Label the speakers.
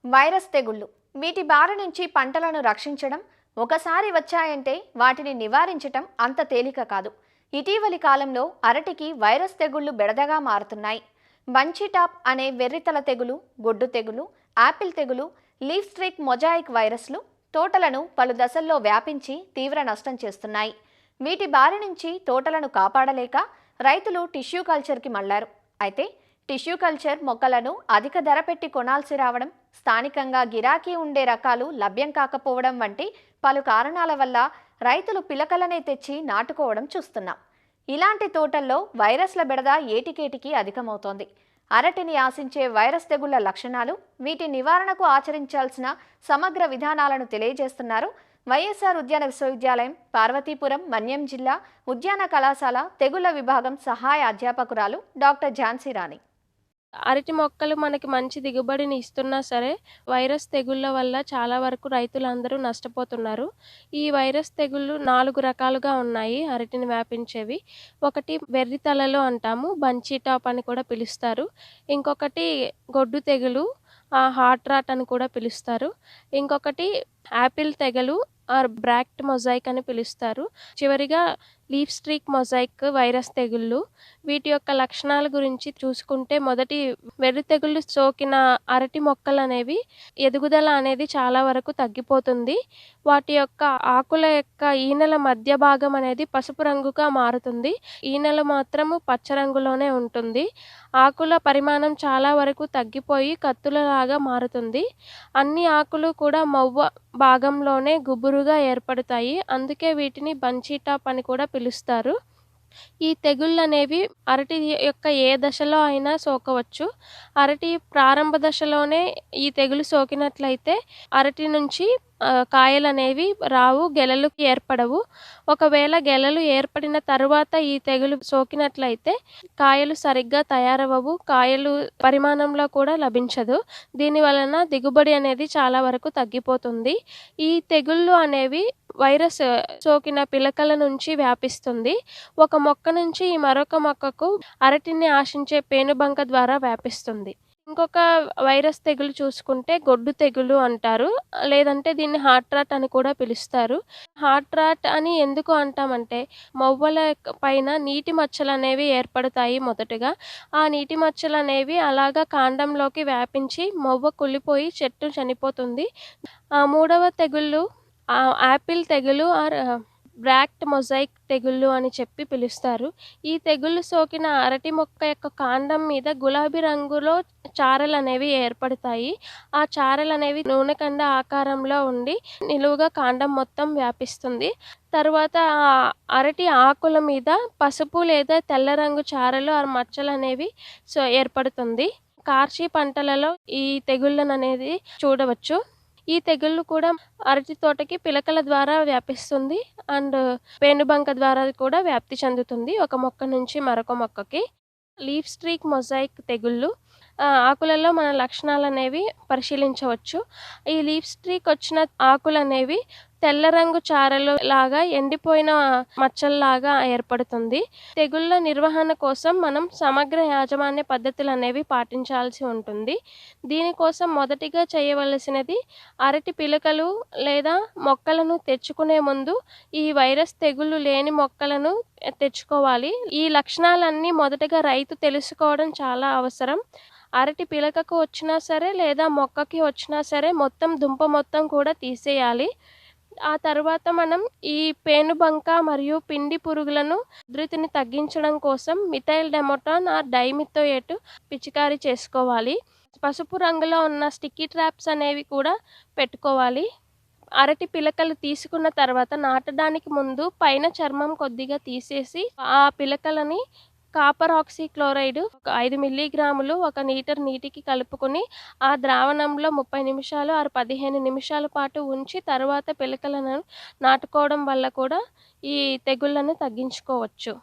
Speaker 1: Virus తెగుళ్ళు వీటి బారి నుంచి పంటలను రక్షించడం ఒకసారి వచ్చాయంటే వాటిని నివారించటం అంత తేలిక కాదు. ఇటీవలి కాలంలో అరటికి వైరస్ తెగుళ్ళు బెడదగా మారుతున్నాయి. బంచీ టాప్ అనే వెర్రితల తెగులు, గొడ్డు తెగులు, యాపిల్ తెగులు, లీఫ్ స్ట్రీక్ మొజాయిక్ వైరస్లు తోటలను పలు దశల్లో వ్యాపించి తీవ్ర నష్టం చేస్తున్నాయి. వీటి బారి నుంచి తోటలను కాపాడలేక రైతులు టిష్యూ కల్చర్కి మళ్లారు. అయితే టిష్యూ కల్చర్ మొక్కలను అధిక ధర పెట్టి కొనాల్సి రావడం, స్థానికంగా గిరాకీ ఉండే రకాలు లభ్యం కాకపోవడం వంటి పలు కారణాల వల్ల రైతులు పిలకలనే తెచ్చి నాటుకోవడం చూస్తున్నాం. ఇలాంటి తోటల్లో వైరస్ల బెడద ఏటికేటికి అధికమవుతోంది. అరటిని ఆశించే వైరస్ తెగుళ్ల లక్షణాలు, వీటి నివారణకు ఆచరించాల్సిన సమగ్ర విధానాలను తెలియజేస్తున్నారు వైఎస్ఆర్ ఉద్యాన విశ్వవిద్యాలయం, పార్వతీపురం, మన్యం జిల్లా ఉద్యాన కళాశాల తెగుళ్ల విభాగం సహాయ అధ్యాపకురాలు డాక్టర్ ఝాన్సీ రాణి.
Speaker 2: అరటి మొక్కలు మనకి మంచి దిగుబడిని ఇస్తున్నా సరే, వైరస్ తెగుళ్ళ వల్ల చాలా వరకు రైతులందరూ నష్టపోతున్నారు. ఈ వైరస్ తెగుళ్ళు 4 రకాలుగా ఉన్నాయి అరటిని వ్యాపించేవి. ఒకటి వెర్రి తలలు అంటాము, బంచీ టాప్ అని కూడా పిలుస్తారు. ఇంకొకటి గొడ్డు తెగులు, హార్ట్ రాట్ అని కూడా పిలుస్తారు. ఇంకొకటి యాపిల్ తెగులు ఆర్ బ్రాక్ట్ మొజాయిక్ అని పిలుస్తారు. చివరిగా లీఫ్ స్ట్రీక్ మొజాయిక్ వైరస్ తెగుళ్ళు. వీటి యొక్క లక్షణాల గురించి చూసుకుంటే, మొదటి వెర్రి తెగుళ్ళు సోకిన అరటి మొక్కలనేవి ఎదుగుదల అనేది చాలా వరకు తగ్గిపోతుంది. వాటి యొక్క ఆకుల యొక్క ఈనెల మధ్య భాగం అనేది పసుపు రంగుగా మారుతుంది. ఈనెలు మాత్రము పచ్చ రంగులోనే ఉంటుంది. ఆకుల పరిమాణం చాలా వరకు తగ్గిపోయి కత్తులలాగా మారుతుంది. అన్ని ఆకులు కూడా మొవ్వ భాగంలోనే గుబురుగా ఏర్పడతాయి. అందుకే వీటిని బంచీ టాప్ అని కూడా పిలుస్తారు. ఈ తెగుళ్ళనేవి అరటి యొక్క ఏ దశలో అయినా సోకవచ్చు. అరటి ప్రారంభ దశలోనే ఈ తెగులు సోకినట్లయితే అరటి నుంచి కాయలనేవి రావు, గెలలు ఏర్పడవు. ఒకవేళ గెలలు ఏర్పడిన తరువాత ఈ తెగులు సోకినట్లయితే కాయలు సరిగ్గా తయారవవు, కాయలు పరిమాణంలో కూడా లభించదు. దీని వలన దిగుబడి అనేది చాలా వరకు తగ్గిపోతుంది. ఈ తెగుళ్ళు అనేవి వైరస్ సోకిన పిలకల నుంచి వ్యాపిస్తుంది. ఒక మొక్క నుంచి మరొక మొక్కకు అరటిని ఆశించే పేనుబంక ద్వారా వ్యాపిస్తుంది. ఇంకొక వైరస్ తెగులు చూసుకుంటే గొడ్డు తెగులు అంటారు. లేదంటే దీన్ని హార్ట్ రాట్ అని కూడా పిలుస్తారు. హార్ట్ రాట్ అని ఎందుకు అంటామంటే, మొవ్వల పైన నీటి మచ్చలనేవి ఏర్పడతాయి మొదటగా. ఆ నీటి మచ్చలనేవి అలాగా కాండంలోకి వ్యాపించి మొవ్వ కుళ్ళిపోయి చెట్టు చనిపోతుంది. మూడవ తెగుళ్ళు యాపిల్ తెగులు ఆర్ బ్రాక్ట్ మొజాయిక్ తెగుళ్ళు అని చెప్పి పిలుస్తారు. ఈ తెగుళ్ళు సోకిన అరటి మొక్క యొక్క కాండం మీద గులాబీ రంగులో చారలనేవి ఏర్పడతాయి. ఆ చారలనేవి నూనెకండ ఆకారంలో ఉండి నిలువుగా కాండం మొత్తం వ్యాపిస్తుంది. తరువాత అరటి ఆకుల మీద పసుపు లేదా తెల్ల రంగు చారలు మచ్చలనేవి ఏర్పడుతుంది. కార్చి పంటలలో ఈ తెగుళ్ళననేది చూడవచ్చు. ఈ తెగుళ్ళు కూడా అరటి తోటకి పిలకల ద్వారా వ్యాపిస్తుంది అండ్ పేనుబంక ద్వారా కూడా వ్యాప్తి చెందుతుంది ఒక మొక్క నుంచి మరొక మొక్కకి. లీఫ్ స్ట్రీక్ మొజాయిక్ తెగుళ్ళు ఆకులలో మన లక్షణాలనేవి పరిశీలించవచ్చు. ఈ లీఫ్ స్ట్రీక్ వచ్చిన ఆకులనేవి తెల్ల రంగు చారలు లాగా ఎండిపోయిన మచ్చల్లాగా ఏర్పడుతుంది. తెగుళ్ళ నిర్వహణ కోసం మనం సమగ్ర యాజమాన్య పద్ధతులు అనేవి పాటించాల్సి ఉంటుంది. దీనికోసం మొదటిగా చేయవలసినది అరటి పిలకలు లేదా మొక్కలను తెచ్చుకునే ముందు ఈ వైరస్ తెగుళ్ళు లేని మొక్కలను తెచ్చుకోవాలి. ఈ లక్షణాలన్నీ మొదటగా రైతు తెలుసుకోవడం చాలా అవసరం. అరటి పిలకకు వచ్చినా సరే లేదా మొక్కకి వచ్చినా సరే మొత్తం దుంప మొత్తం కూడా తీసేయాలి. ఆ తర్వాత మనం ఈ పేనుబంక మరియు పిండి పురుగులను ఉధృతిని తగ్గించడం కోసం మిథైల్ డెమోటాన్ ఆర్ డైమిథోయేట్ పిచికారీ చేసుకోవాలి. పసుపు రంగులో ఉన్న స్టిక్కీ ట్రాప్స్ అనేవి కూడా పెట్టుకోవాలి. అరటి పిలకలు తీసుకున్న తర్వాత నాటడానికి ముందు పైన చర్మం కొద్దిగా తీసేసి ఆ పిలకలని కాపర్ ఆక్సీక్లోరైడ్ 5 మిల్లీగ్రాములు 1 లీటర్ నీటికి కలుపుకొని ఆ ద్రావణంలో 30 నిమిషాలు 15 నిమిషాల పాటు ఉంచి తర్వాత పిలకలను నాటుకోవడం వల్ల కూడా ఈ తెగుళ్ళను తగ్గించుకోవచ్చు.